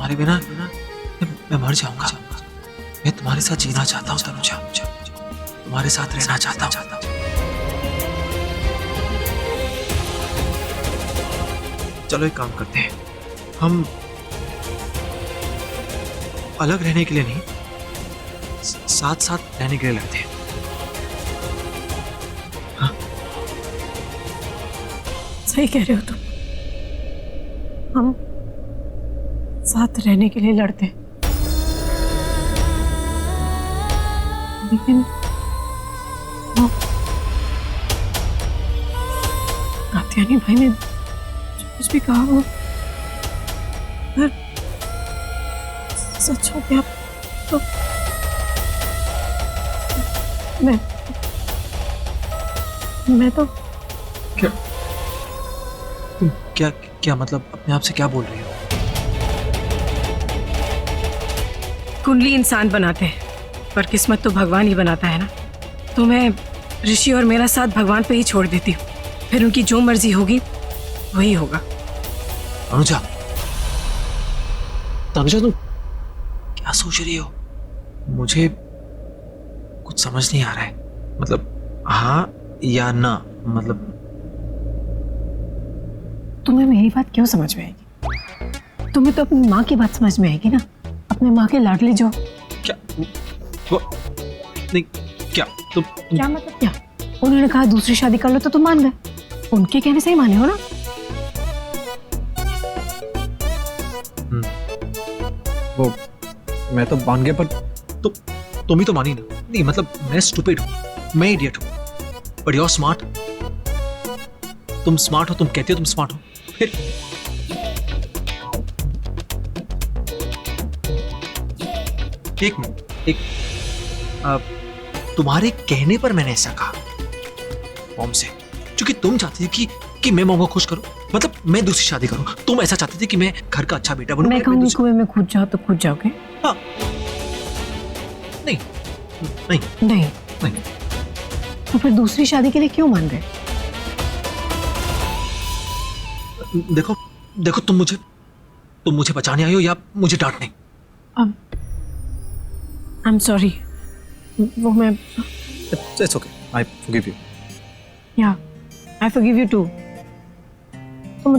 तुम्हारे बिना मैं मर जाऊंगा। मैं तुम्हारे साथ जीना चाहता हूँ तनुजा, तुम्हारे साथ रहना चाहता हूँ। चलो एक काम करते हैं, हम अलग रहने के लिए नहीं, साथ साथ रहने के लिए लड़ते हैं। हाँ? सही कह रहे हो तुम, हम साथ रहने के लिए लड़ते हैं, लेकिन वो कात्यायनी भाई ने जो कुछ भी कहा वो अगर सच हो गया तो मैं तो क्या तुम क्या मतलब अपने आप से क्या बोल रही हो? कुंडली इंसान बनाते हैं पर किस्मत तो भगवान ही बनाता है ना। तो मैं ऋषि और मेरा साथ भगवान पे ही छोड़ देती हूँ, फिर उनकी जो मर्जी होगी वही होगा। अनुजा, तनुजा तुम क्या सोच रही हो? मुझे कुछ समझ नहीं आ रहा है। मतलब हाँ या ना, मतलब तुम्हें मेरी बात क्यों समझ में आएगी? तुम्हें तो अपनी माँ की बात समझ में आएगी ना, अपने माँ के लाडले जो। क्या वो नहीं, क्या तुम क्या मतलब क्या? उन्होंने कहा दूसरी शादी कर लो तो तुम मान गए, उनके कहने से ही माने हो ना? वो मैं तो मान गया, पर तुम ही तो मानी ना। नहीं मतलब मैं स्टूपिड हूँ, मैं इडियट हूँ, बट यू आर स्मार्ट। तुम स्मार्ट हो, तुम कहते हो तुम स्मार्ट हो, फिर एक मिनट, तुम्हारे कहने पर मैंने ऐसा कहा मॉम से, क्योंकि तुम चाहती थी कि मैं मॉम को खुश करूं, मतलब मैं दूसरी शादी करूं। तुम ऐसा चाहती थी कि मैं घर का अच्छा बेटा बनूं। मैं कहूंगी कुएं में कूद जाओ तो कूद जाओगे? हाँ। नहीं नहीं नहीं नहीं। तो फिर दूसरी शादी के लिए क्यों मान गए? देखो देखो, तुम मुझे बचाने आई हो या मुझे डांटने? आई एम सॉरी, वो मैं It's okay. I forgive you. या आई फॉरगिव यू टू। तो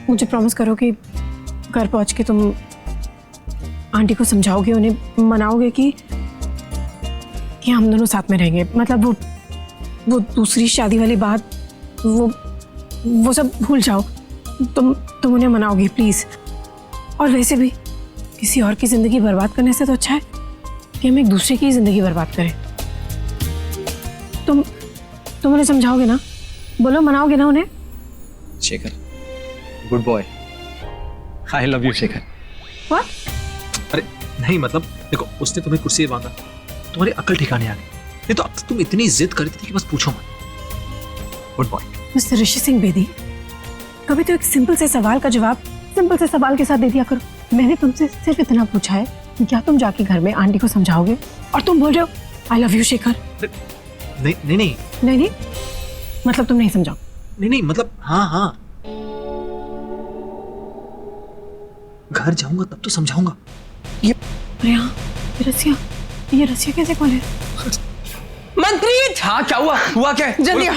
मुझे प्रॉमिस करो कि घर पहुंच के तुम आंटी को समझाओगे, उन्हें मनाओगे कि हम दोनों साथ में रहेंगे। मतलब वो दूसरी शादी वाली बात, वो सब भूल जाओ। तुम उन्हें मनाओगे प्लीज। और वैसे भी किसी और की जिंदगी बर्बाद करने से तो अच्छा है कि हम एक दूसरे की जिंदगी बर्बाद करें। तुम उन्हें समझाओगे ना? बोलो, मनाओगे ना उन्हें? Shekhar, good boy, I love you Shekhar. What? अरे नहीं, मतलब देखो, उसने तुम्हें कुर्सी पे बांधा, तुम्हारी अकल ठिकाने आ गई। नहीं तो अब तक तुम इतनी जिद कर रही थी कि बस पूछो मत। Good boy. मिस्टर ऋषि सिंह बेदी, कभी तो एक सिंपल से सवाल का जवाब सिंपल से सवाल के साथ दे दिया करो। मैंने तुमसे सिर्फ इतना पूछा है कि क्या तुम जाके घर में आंटी को समझाओगे, और तुम बोल रहे हो आई लव यू शेखर। नहीं नहीं नहीं नहीं नहीं मतलब तुम नहीं समझाओ? नहीं नहीं मतलब हाँ, घर जाऊंगा तब तो समझाऊंगा। अरे हाँ, ये रसिया कैसे कॉल है? मंत्री! हाँ, क्या हुआ क्या है? जल्दी आओ,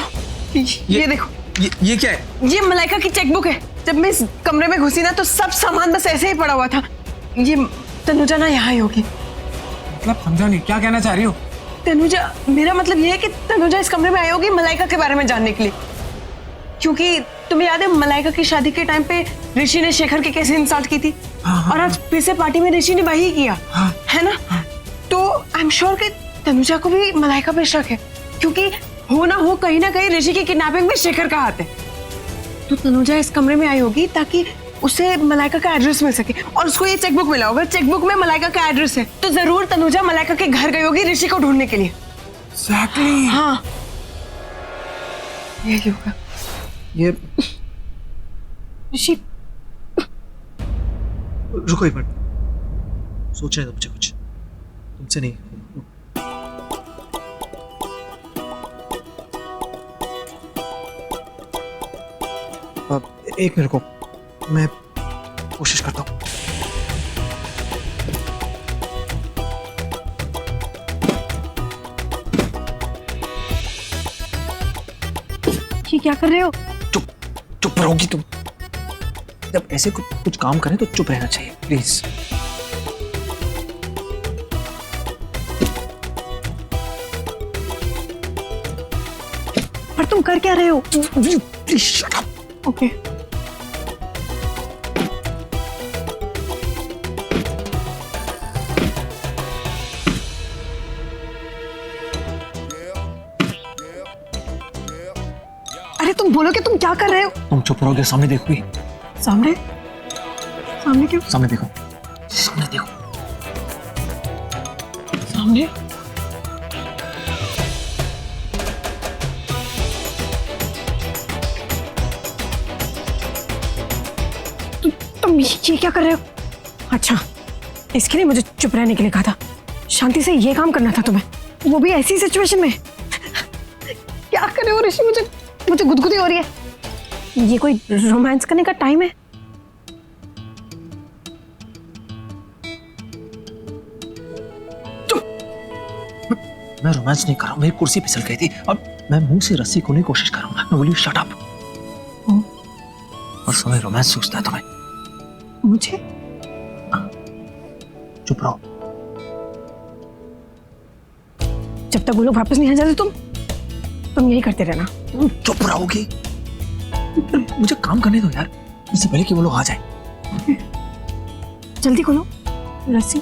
ये देखो, ये क्या है? ये मलाइका की चेकबुक है। जब मैं इस कमरे में घुसी ना तो सब सामान बस ऐसे ही पड़ा हुआ था। ये तनुजा ना यहाँ ही होगी। मतलब समझा नहीं, क्या कहना चाह रही हो? तनुजा, मेरा मतलब ये है कि तनुजा इस कमरे में आई होगी मलाइका के बारे में जानने के लिए, क्योंकि तुम्हें याद है मलाइका की शादी के टाइम पे ऋषि ने शेखर की कैसे इंसल्ट की थी। और आज फिर से पार्टी में ऋषि ने वही किया। है ना? तो आई एम श्योर कि तनुजा को भी मलाइका पे शक है, क्योंकि हो ना हो कहीं ना कहीं ऋषि की किडनैपिंग में शेखर का हाथ है। तो तनुजा इस कमरे में आई होगी ताकि उसे मलाइका का एड्रेस मिल सके, और उसको ये चेकबुक मिला होगा। चेकबुक में मलाइका का एड्रेस है, तो जरूर तनुजा मलाइका के घर गई होगी ऋषि को ढूंढने के लिए। Exactly. हाँ, यही होगा। ये ऋषि, रुको एक मिनट, सोचने दो मुझे कुछ, तुमसे नहीं। अब एक मिनट को, मैं कोशिश करता हूँ। ये क्या कर रहे हो? चुप चुप रहोगी तुम। जब ऐसे कुछ काम करें तो चुप रहना चाहिए प्लीज। पर तुम कर क्या रहे हो? Please shut up. ओके। अरे तुम बोलो कि तुम क्या कर रहे हो? तुम चुप रहोगे? सामने देखोगी? सामने? सामने क्यों? सामने देखो, सामने देखो, सामने? तुम ये क्या कर रहे हो? अच्छा, इसके लिए मुझे चुप रहने के लिए कहा था। शांति से ये काम करना था तुम्हें, वो भी ऐसी सिचुएशन में। क्या कर रहे हो ऋषि? मुझे गुदगुदी हो रही है। ये कोई रोमांस करने का टाइम है? मैं रोमांस नहीं कर रहा हूं, मेरी कुर्सी फिसल गई थी और मैं मुंह से रस्सी खोलने की कोशिश कर रहा हूं। मैं बोली शट अप। और समय रोमांस सूझता है तुम्हें? मुझे? चुप रहो। जब तक वो लोग वापस नहीं आ जाते तुम यही करते रहना। तुम चुप रहोगी? मुझे काम करने दो यार, इससे पहले कि वो लोग आ जाए। जल्दी खोलो रस्सी।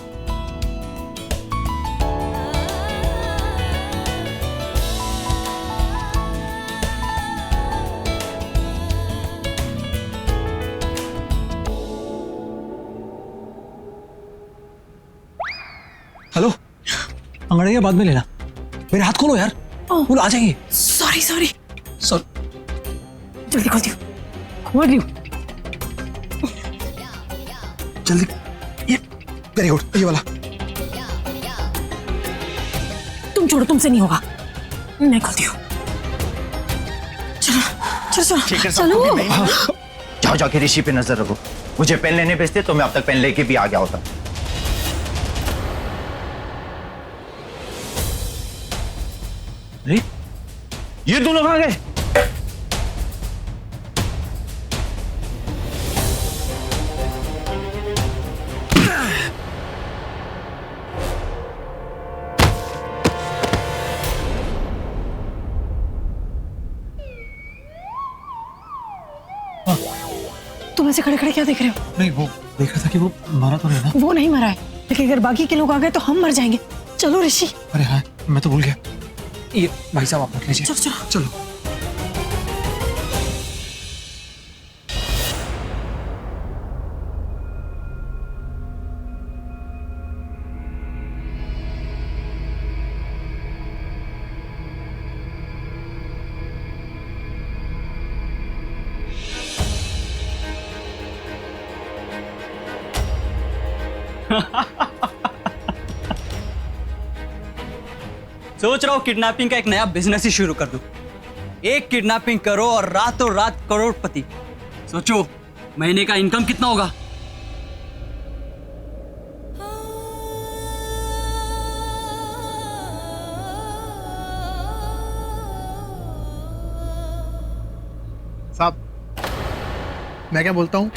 हेलो, अंगड़ैया बाद में लेना, मेरे हाथ खोलो यार। वो लोग आ जाएंगे। Sorry sorry. सॉरी। जल्दी खोलती हूँ, खोल रही हूँ। जल्दी। ये वेरी गुड, ये वाला। तुम छोड़ो, तुमसे नहीं होगा। मैं खोलती हूँ। चलो चलो चलो चलो। जाओ जाके ऋषि पे नजर रखो। मुझे पेन लेने भेजते तो मैं अब तक पेन लेके भी आ गया होता। अरे ये दोनों कहां गए? तुम ऐसे खड़े खड़े क्या देख रहे हो? नहीं, वो देख रहा था कि वो मारा तो नहीं ना। वो नहीं मरा है, लेकिन अगर बाकी के लोग आ गए तो हम मर जाएंगे। चलो ऋषि। अरे हाँ, मैं तो भूल गया। ये भाई साहब आप रख लीजिए। चलो चलो चलो। सोच रहा हूँ किडनैपिंग का एक नया बिजनेस ही शुरू कर दूं। एक किडनैपिंग करो और रातों रात करोड़पति। सोचो महीने का इनकम कितना होगा। साहब, मैं क्या बोलता हूँ,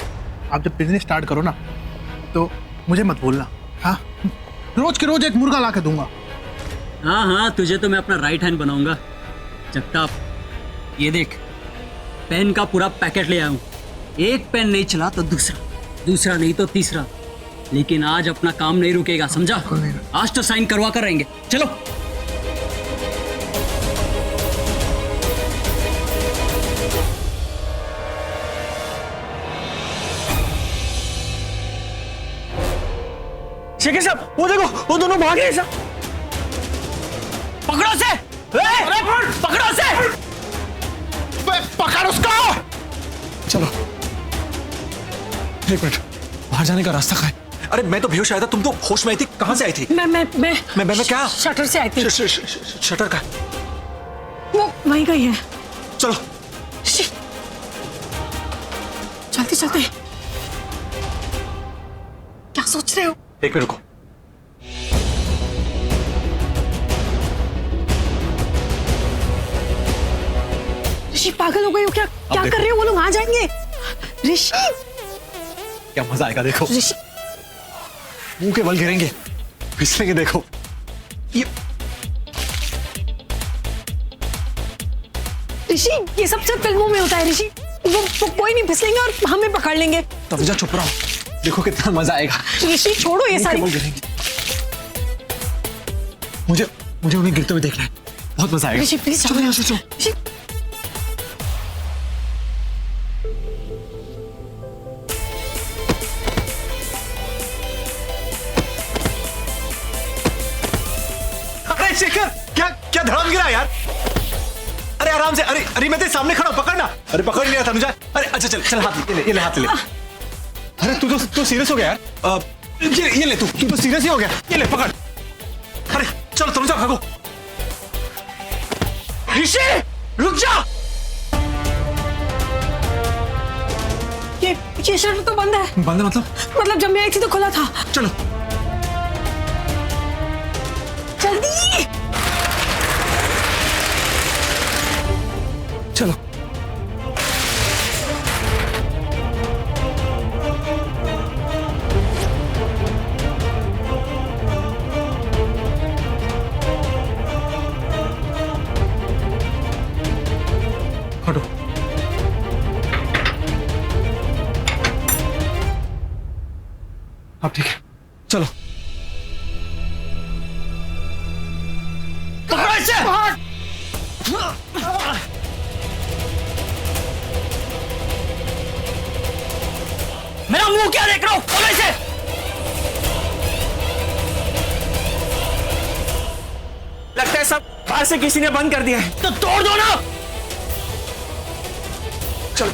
आप जब बिजनेस स्टार्ट करो ना तो मुझे मत भूलना। हाँ, रोज के रोज एक मुर्गा ला के दूंगा। हाँ हाँ, तुझे तो मैं अपना राइट हैंड बनाऊंगा। जगताप, ये देख, पेन का पूरा पैकेट ले आया हूँ। एक पेन नहीं चला तो दूसरा, दूसरा नहीं तो तीसरा। लेकिन आज अपना काम नहीं रुकेगा, समझा? आज तो साइन करवा कर रहेंगे। चलो। शेखर साहब, वो देखो, वो दोनों भाग गए साहब। पकड़ो से। पकड़ो से। पकड़ उसको। चलो। एक मिनट, बाहर जाने का रास्ता कहाँ है? अरे मैं तो बेहोश आया था, तुम तो होश में आई थी। कहाँ से आई थी? मैं क्या? शटर से आई थी। शटर का? वो वहीं गई है। चलो। चलते चलते सोच रहे हो? एक मिनट रुको। ऋषि पागल हो गए हो क्या? क्या देखो। कर रहे हो? वो लोग आ जाएंगे। ऋषि क्या मजा आएगा देखो। ऋषि मुंह के बल गिरेंगे, फिसलेंगे देखो। ये ऋषि ये सब सिर्फ फिल्मों में होता है ऋषि। वो कोई नहीं फिसलेंगे और हमें पकड़ लेंगे। तनुजा चुप रहो, देखो कितना मजा आएगा। ऋषि छोड़ो ये मुंह के सारी। बल गिरेंगे। मुझे उन्हें गिरते हुए देखना है, बहुत मजा आएगा। ऋषि प्लीज चलो यहाँ से चलो। ऋषि अरे शेखर, क्या क्या धड़ाम गिरा यार। अरे आराम से। अरे अरे मैं तेरे सामने खड़ा हूं, पकड़ना। अरे पकड़ लिया तनुजा। अरे अच्छा चल चल, हाथ ये ले हाथ ले। अरे तू सीरियस हो गया यार। ये ले, तू तो सीरियस ही हो गया। ये ले पकड़। अरे चलो तनुजा भागो। ऋषि रुक जा। ये शटर तो बंद है। बंद है मतलब जब मैं आई थी तो खुला था। चलो जल्दी चलो। हटो। अब ठीक है, चलो। पकड़ो इसे। मेरा मुंह क्या देख रहा हो? खोलो इसे। लगता है सब बाहर से किसी ने बंद कर दिया है। तो तोड़ दो ना। चलो।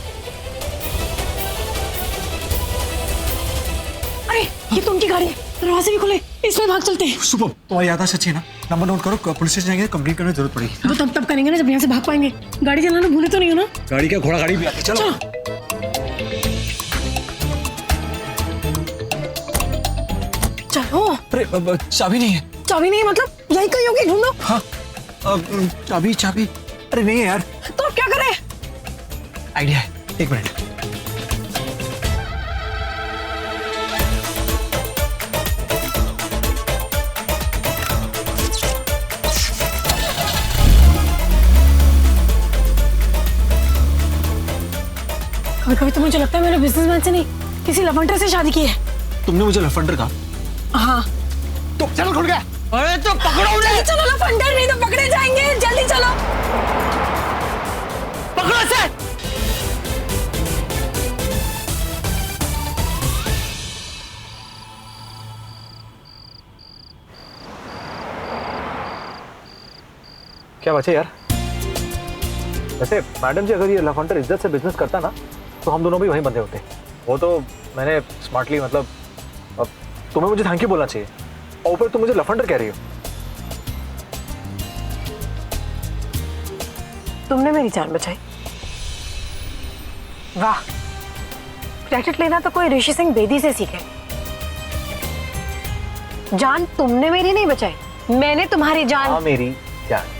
अरे ये तो उनकी गाड़ी है। दरवाजे भी खुले, इसमें भाग चलते हैं। सुपर, तुम्हारी याददाश्त अच्छी है ना। नंबर नोट करो, पुलिस स्टेशन जाएंगे, कंप्लेंट करने की जरूरत पड़ेगी। तो तब करेंगे ना जब यहाँ से भाग पाएंगे। गाड़ी चलाना भूले तो नहीं हो ना? गाड़ी क्या, घोड़ा गाड़ी भी आती है। चलो चलो। अरे चाबी नहीं है। चाबी नहीं है मतलब यही कहीं होगी, ढूंढो। हाँ चाबी चाबी। अरे नहीं है यार। तो अब क्या करें? आइडिया है, एक मिनट। कभी कभी तो मुझे लगता है मैंने बिजनेसमैन से नहीं किसी लफंडर से शादी की है। तुमने मुझे लफंडर कहा। हाँ तो चलो खुल गया। अरे तो पकड़ो उन्हें। जल्दी चलो, लफंडर नहीं तो पकड़े जाएंगे। जल्दी चलो। पकड़ो इसे। क्या बचे यार। वैसे मैडम जी, अगर ये लफंडर इज्जत से बिजनेस करता ना तो हम दोनों भी वहीं बंधे होते। वो तो मैंने स्मार्टली, मतलब अब तुम्हें मुझे थैंक यू बोलना चाहिए, और ऊपर तुम मुझे लफंडर कह रही हो। तुमने मेरी जान बचाई। वाह, क्रेडिट लेना तो कोई ऋषि सिंह बेदी से सीखे। जान तुमने मेरी नहीं बचाई, मैंने तुम्हारी जान। हाँ मेरी जान।